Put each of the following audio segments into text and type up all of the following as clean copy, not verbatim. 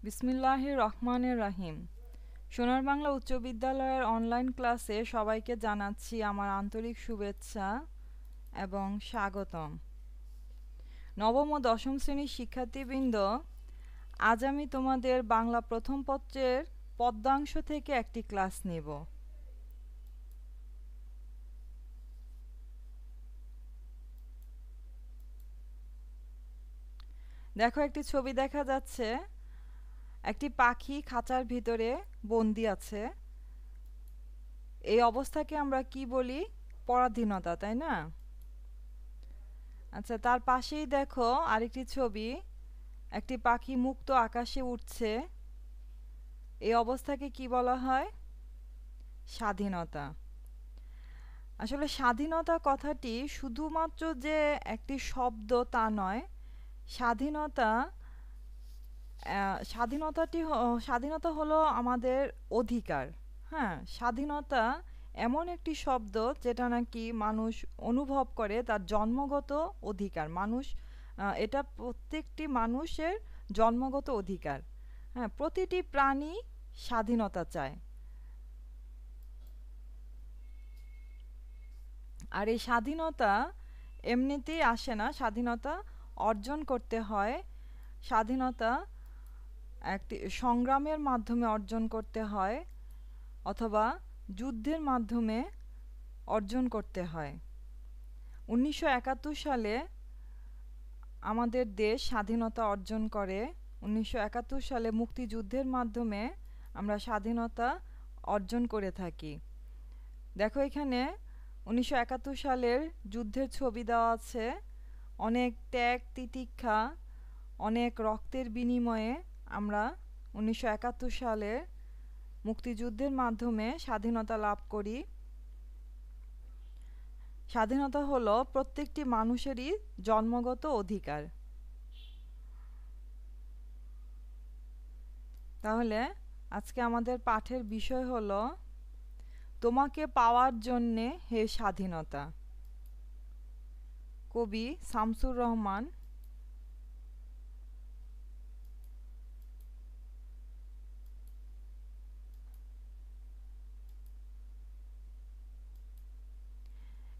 বিসমিল্লাহির রহমানির রহিম। সোনার বাংলা উচ্চ বিদ্যালয়ের অনলাইন ক্লাসে সবাইকে জানাচ্ছি আমার আন্তরিক শুভেচ্ছা এবং স্বাগতম। নবম ও দশম শ্রেণীর শিক্ষার্থীবৃন্দ, আজ আমি তোমাদের বাংলা প্রথম পত্রের পদ্যাংশ থেকে একটি ক্লাস নেব। দেখো, একটি ছবি দেখা যাচ্ছে। একটি পাখি খাঁচার ভিতরে বন্দি আছে। এই অবস্থাকে আমরা কি বলি? পরাধীনতা, তাই না? আচ্ছা, তার পাশেই দেখো আরেকটি ছবি। একটি পাখি মুক্ত আকাশে উড়ছে। এই অবস্থাকে কি বলা হয়? স্বাধীনতা। আসলে স্বাধীনতা কথাটি শুধুমাত্র যে একটি শব্দ তা নয়। স্বাধীনতা স্বাধীনতা হলো আমাদের অধিকার। হ্যাঁ, স্বাধীনতা এমন একটি শব্দ যেটা নাকি মানুষ অনুভব করে, তার জন্মগত অধিকার। এটা প্রত্যেকটি মানুষের জন্মগত অধিকার। হ্যাঁ, প্রতিটি প্রাণী স্বাধীনতা চায়। আর এই স্বাধীনতা এমনিতেই আসে না, স্বাধীনতা অর্জন করতে হয়। স্বাধীনতা একটি সংগ্রামের মাধ্যমে অর্জন করতে হয়, অথবা যুদ্ধের মাধ্যমে অর্জন করতে হয়। 1971 সালে আমাদের দেশ স্বাধীনতা অর্জন করে। 1971 সালে মুক্তিযুদ্ধের মাধ্যমে আমরা স্বাধীনতা অর্জন করে থাকি। দেখো, এখানে 1971 সালের যুদ্ধের ছবি দেওয়া আছে। অনেক ত্যাগ তিতিক্ষা, অনেক রক্তের বিনিময়ে আমরা 1971 সালে মুক্তিযুদ্ধের মাধ্যমে স্বাধীনতা লাভ করি। স্বাধীনতা হলো প্রত্যেকটি মানুষেরই জন্মগত অধিকার। তাহলে আজকে আমাদের পাঠের বিষয় হলো তোমাকে পাওয়ার জন্যে হে স্বাধীনতা। কবি শামসুর রহমান।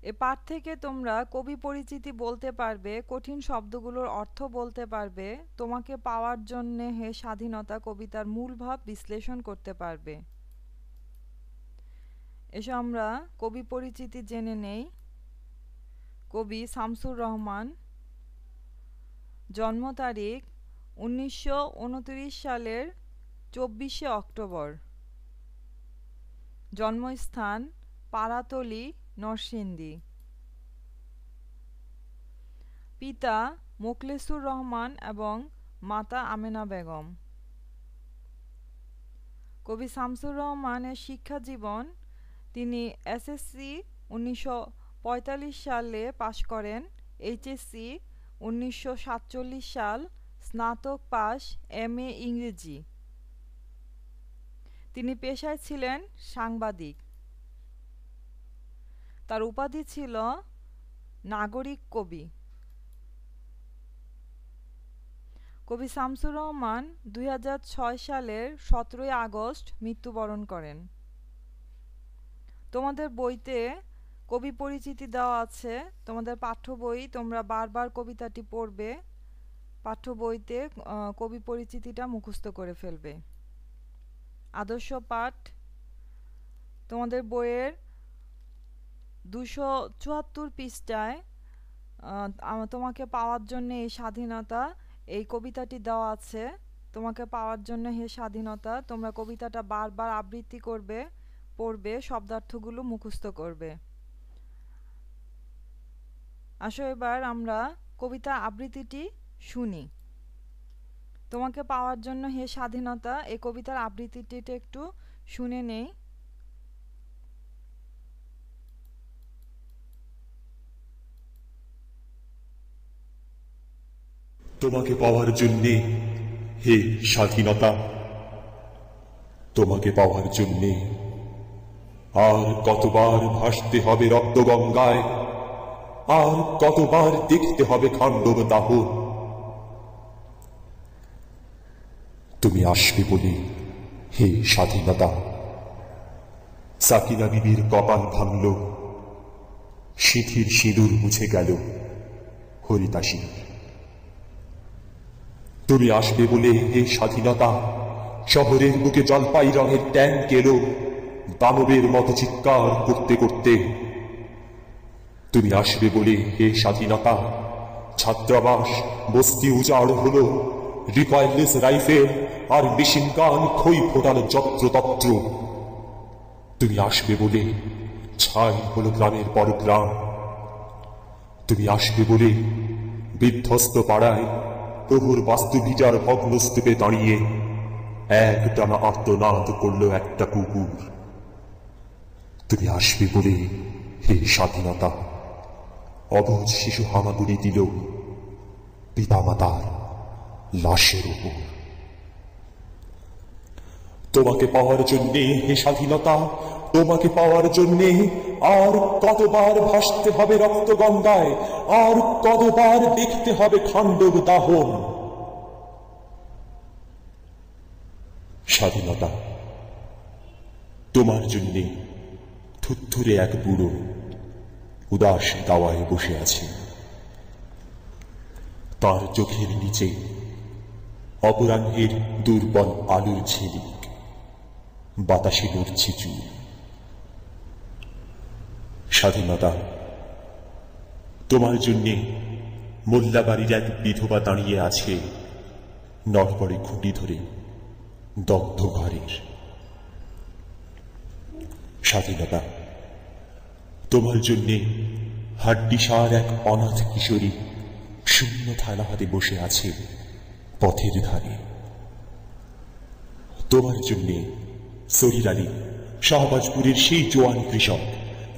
এ পাঠ থেকে তোমরা কবি পরিচিতি বলতে পারবে, কঠিন শব্দগুলোর অর্থ বলতে পারবে, তোমাকে পাওয়ার জন্যে হে স্বাধীনতা কবিতার মূল ভাব বিশ্লেষণ করতে পারবে। এসো আমরা কবি পরিচিতি জেনে নেই। কবি শামসুর রহমান। জন্ম তারিখ 1929 সালের 24শে অক্টোবর। জন্মস্থান পাড়াতলী, নরসিংদী। পিতা মোখলেসুর রহমান এবং মাতা আমেনা বেগম। কবি শামসুর রহমানের শিক্ষা জীবন: তিনি এসএসসি 1945 সালে পাশ করেন, এইচএসসি 1947 সাল, স্নাতক পাশ, এমএ ইংরেজি। তিনি পেশায় ছিলেন সাংবাদিক। তার উপাধি ছিল নাগরিক কবি। কবি শামসুর রহমান 2006 সালের 17 আগস্ট মৃত্যুবরণ করেন। তোমাদের বইতে কবি পরিচিতি দেওয়া আছে। তোমাদের পাঠ্য বই, তোমরা বারবার কবিতাটি পড়বে। পাঠ্য বইতে কবি পরিচিতিটা মুখস্থ করে ফেলবে। আদর্শ পাঠ তোমাদের বইয়ের 274 পৃষ্ঠায় তোমাকে পাওয়ার জন্য এই স্বাধীনতা, এই কবিতাটি দেওয়া আছে। তোমাকে পাওয়ার জন্য হে স্বাধীনতা। তোমরা কবিতাটা বারবার আবৃত্তি করবে, পড়বে, শব্দার্থগুলো মুখস্থ করবে। আসো এবার আমরা কবিতা আবৃত্তিটি শুনি। তোমাকে পাওয়ার জন্য হে স্বাধীনতা, এই কবিতার আবৃত্তিটি একটু শুনে নেই। তোমাকে পাওয়ার জন্যে হে স্বাধীনতা, তোমাকে পাওয়ার জন্যে আর কতবার ভাসতে হবে রক্তগঙ্গায়, আর কতবার দেখতে হবে খান্ডব দাহ। তুমি আসবে বলে হে স্বাধীনতা। সাকিনা বিবির কপাল ভাঙল, সিঁথির সিঁদুর মুছে গেল হরিদাসীর। তুমি আসবে বলে হে স্বাধীনতা, শহরের বুকে জলপাই রঙের ট্যাঙ্ক এলো দানবের মতো চিৎকার করতে করতে। তুমি আসবে বলে হে স্বাধীনতা, ছাত্রাবাস বস্তি উজাড় হলো, রিকয়েললেস রাইফেল আর মেশিন গান খই ফোটানো যত্রতত্র। তুমি আসবে বলে ছাই হলো গ্রামের পর গ্রাম। তুমি আসবে বলে বিধ্বস্ত পাড়ায় প্রভুর বাস্তুভিটার ভগ্নস্তূপে দাঁড়িয়ে এক টানা আর্তনাদ করল একটা কুকুর। তুমি আসবে বলে হে স্বাধীনতা, অবুঝ শিশু হামাগুড়ি দিল পিতামাতার লাশের উপর। তোমাকে পাওয়ার জন্যে হে স্বাধীনতা, তোমাকে পাওয়ার জন্যে আর কতবার ভাসতে হবে রক্ত গঙ্গায়, আর কতবার দেখতে হবে খান্ডব দাহন। স্বাধীনতা, তোমার জন্যে থুরথুরে এক বুড়ো উদাস দাওয়ায় বসে আছে। তার চোখের নিচে অপরাহ্নের দুর্বল আলোর ঝিলিক, বাতাসে নড়ছে চুল। স্বাধীনতা, তোমার জন্যে মোল্লাবাড়ির এক বিধবা দাঁড়িয়ে আছে নড়বড়ে খুঁটি ধরে দগ্ধ ঘরের। স্বাধীনতা, তোমার জন্যে হাড্ডিসার এক অনাথ কিশোরী শূন্য থালা হাতে বসে আছে পথের ধারে। তোমার জন্যে সরির আলী, শাহবাজপুরের সেই জোয়ান কৃষক,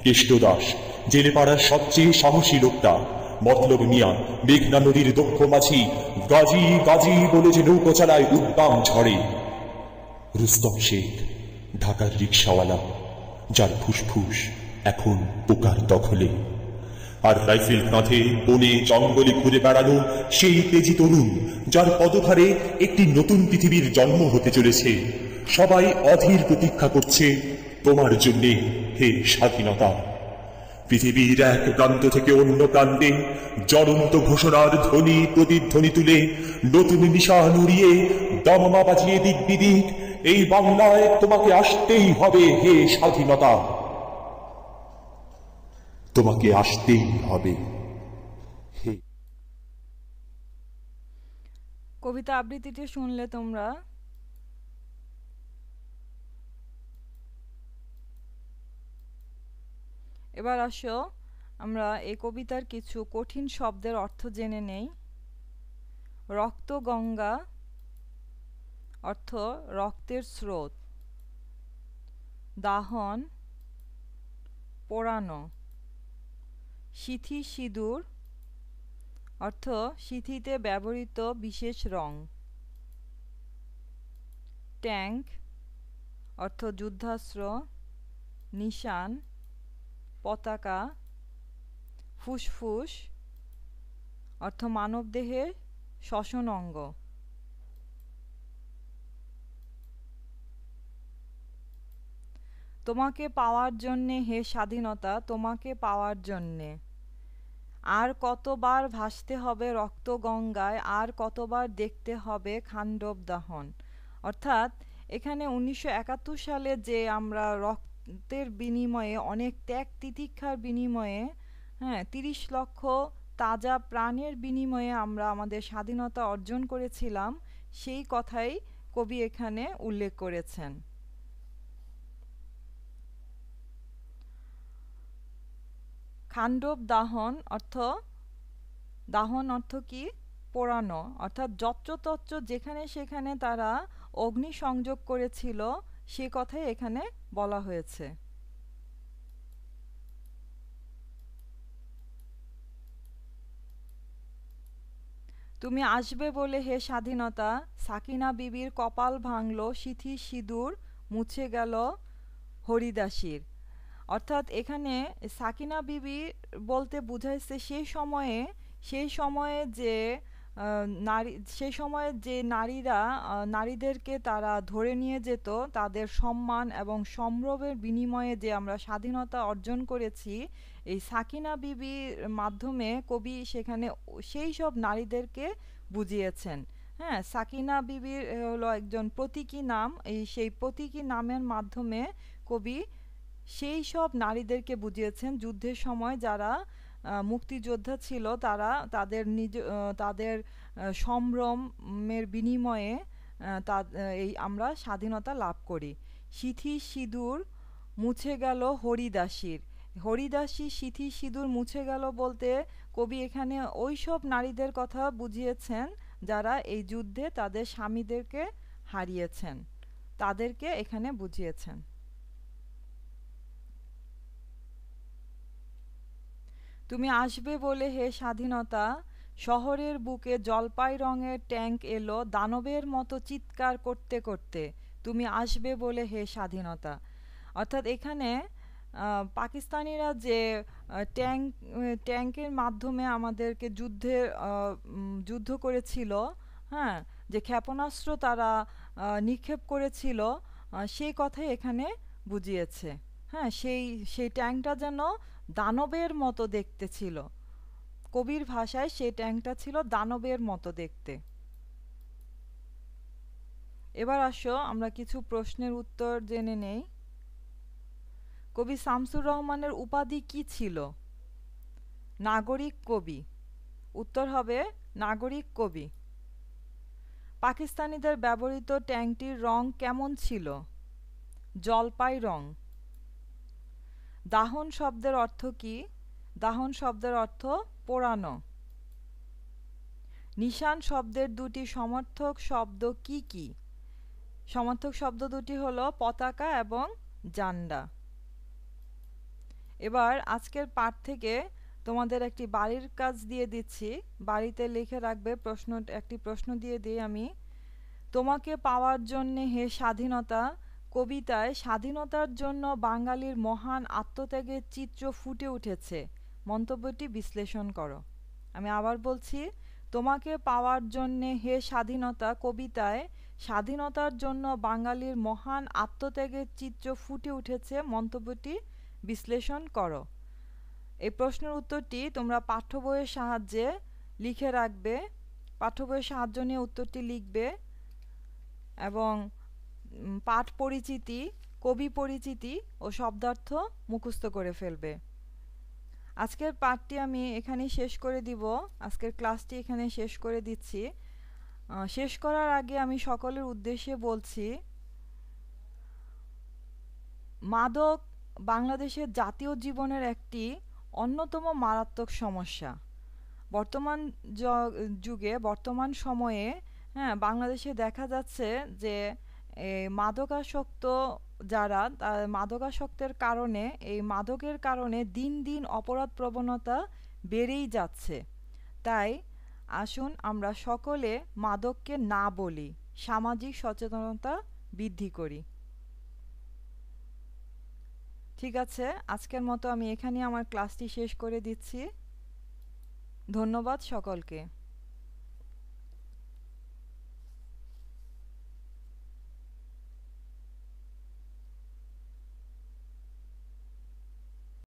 কেষ্টদাস, জেলেপাড়ার সবচেয়ে সাহসী লোকটা, মতলব মিয়া, মেঘনা নদীর দক্ষ মাঝি, গাজী গাজী বলে যে নৌকো চালায় উদ্দাম ঝড়ে, রুস্তম শেখ, ঢাকার রিকশাওয়ালা, যার ফুসফুস এখন পোকার দখলে, আর রাইফেল কাঁধে বনে জঙ্গলে ঘুরে বেড়ানো সেই তেজি তরুণ, যার পদভারে একটি নতুন পৃথিবীর জন্ম হতে চলেছে। সবাই অধীর প্রতীক্ষা করছে তোমার জন্যে হে স্বাধীনতা। পৃথিবীর এক প্রান্ত থেকে অন্য প্রান্তে জ্বলন্ত ঘোষণার ধ্বনি প্রতিধ্বনি তুলে নতুন নিশান উড়িয়ে দমমা বাজিয়ে দিক বিদিক এই বাংলায় তোমাকে আসতেই হবে হে স্বাধীনতা। তোমাকে আসতেই হবে হে। কবিতা আবৃত্তিটি শুনলে তোমরা। এবার আসো আমরা এই কবিতার কিছু কঠিন শব্দের অর্থ জেনে নেই। রক্ত গঙ্গা অর্থ রক্তের স্রোত, দাহন পোড়ানো, সিথি সিঁদুর অর্থ সিথিতে ব্যবহৃত বিশেষ রং, ট্যাঙ্ক অর্থ যুদ্ধাস্ত্র, নিশান পতাকা, ফুসফুস অর্থ মানবদেহের শ্বসন অঙ্গ। তোমাকে পাওয়ার জন্যে হে স্বাধীনতা, তোমাকে পাওয়ার জন্যে আর কতবার ভাসতে হবে রক্ত গঙ্গায়, আর কতবার দেখতে হবে খান্ডব দাহন। অর্থাৎ এখানে 1971 সালে যে আমরা রক্তের বিনিময়ে, অনেক ত্যাগ তিতিক্ষার বিনিময়ে, 30 লক্ষ তাজা প্রাণের বিনিময়ে আমরা আমাদের স্বাধীনতা অর্জন করেছিলাম, সেই কথাই কবি এখানে উল্লেখ করেছেন। খান্ডব দাহন অর্থ কি? পোড়ানো, অর্থাৎ যত্রতত্র যেখানে সেখানে তারা অগ্নি সংযোগ করেছিল, সে কথাই এখানে বলা হয়েছে। তুমি আসবে বলে হে স্বাধীনতা, সাকিনা বিবির কপাল ভাঙল, সিথি সিঁদুর মুছে গেল হরিদাসীর। অর্থাৎ এখানে সাকিনা বিবি বলতে বুঝাইছে সেই সময়ে যে নারী সেই সময়ে যে নারীরা নারীদেরকে তারা ধরে নিয়ে যেত, তাদের সম্মান এবং সম্ভ্রমের বিনিময়ে যে আমরা স্বাধীনতা অর্জন করেছি, এই সাকিনা বিবির মাধ্যমে কবি সেখানে সেই সব নারীদেরকে বুঝিয়েছেন। হ্যাঁ, সাকিনা বিবির হলো একজন প্রতীকী নাম। সেই প্রতীকী নামের মাধ্যমে কবি সেই সব নারীদেরকে বুঝিয়েছেন যুদ্ধের সময় যারা মুক্তিযোদ্ধা ছিল, তারা তাদের সম্ভ্রমের বিনিময়ে এই আমরা স্বাধীনতা লাভ করি। সিথি সিঁদুর মুছে গেল হরিদাসীর। হরিদাসী সিথি সিঁদুর মুছে গেল বলতে কবি এখানে ওই সব নারীদের কথা বুঝিয়েছেন যারা এই যুদ্ধে তাদের স্বামীদেরকে হারিয়েছেন, তাদেরকে এখানে বুঝিয়েছেন। তুমি আসবে বলে হে স্বাধীনতা, শহরের বুকে জলপাই রঙের ট্যাঙ্ক এলো দানবের মতো চিৎকার করতে করতে। তুমি আসবে বলে হে স্বাধীনতা। অর্থাৎ এখানে পাকিস্তানিরা যে ট্যাঙ্কের মাধ্যমে আমাদেরকে যুদ্ধ করেছিল, হ্যাঁ, যে ক্ষেপণাস্ত্র তারা নিক্ষেপ করেছিল, সেই কথাই এখানে বুঝিয়েছে। হ্যাঁ, সেই ট্যাঙ্কটা যেন দানবের মতো দেখতে ছিল। কবির ভাষায় সেই ট্যাঙ্কটা ছিল দানবের মতো দেখতে। এবার আসো আমরা কিছু প্রশ্নের উত্তর জেনে নেই। কবি শামসুর রহমানের উপাধি কি ছিল? নাগরিক কবি। উত্তর হবে নাগরিক কবি। পাকিস্তানিদের ব্যবহৃত ট্যাঙ্কটির রং কেমন ছিল? জলপাই রং। দাহন শব্দের অর্থ কি? দাহন শব্দের অর্থ পোড়ানো। নিশান শব্দের দুটি সমার্থক শব্দ কি কি? সমার্থক শব্দ দুটি হলো পতাকা এবং জান্ডা। এবার আজকের পাঠ থেকে তোমাদের একটি বাড়ির কাজ দিয়ে দিচ্ছি, বাড়িতে লিখে রাখবে। একটি প্রশ্ন দিয়ে দিই আমি। তোমাকে পাওয়ার জন্যে হে স্বাধীনতা কবিতায় স্বাধীনতার জন্য বাঙালির মহান আত্মত্যাগের চিত্র ফুটে উঠেছে। মন্তব্যটি বিশ্লেষণ করো। আমি আবার বলছি, তোমাকে পাওয়ার জন্যে হে স্বাধীনতা কবিতায় স্বাধীনতার জন্য বাঙালির মহান আত্মত্যাগের চিত্র ফুটে উঠেছে। মন্তব্যটি বিশ্লেষণ করো। এই প্রশ্নের উত্তরটি তোমরা পাঠ্য বইয়ের সাহায্যে লিখে রাখবে। পাঠ্য বইয়ের সাহায্য নিয়ে উত্তরটি লিখবে এবং পাঠ পরিচিতি, কবি পরিচিতি ও শব্দার্থ মুখস্থ করে ফেলবে। আজকের পাঠটি আমি এখানেই শেষ করে দিব। আজকের ক্লাসটি এখানে শেষ করে দিচ্ছি। শেষ করার আগে আমি সকলের উদ্দেশ্যে বলছি, মাদক বাংলাদেশের জাতীয় জীবনের একটি অন্যতম মারাত্মক সমস্যা। বর্তমান যুগে, বর্তমান সময়ে, হ্যাঁ, বাংলাদেশে দেখা যাচ্ছে যে মাদকাসক্ত যারা, মাদকাসক্তের কারণে, এই মাদকের কারণে দিন দিন অপরাধ প্রবণতা বেড়েই যাচ্ছে। তাই আসুন আমরা সকলে মাদককে না বলি, সামাজিক সচেতনতা বৃদ্ধি করি। ঠিক আছে, আজকের মতো আমি এখানেই আমার ক্লাসটি শেষ করে দিচ্ছি। ধন্যবাদ সকলকে।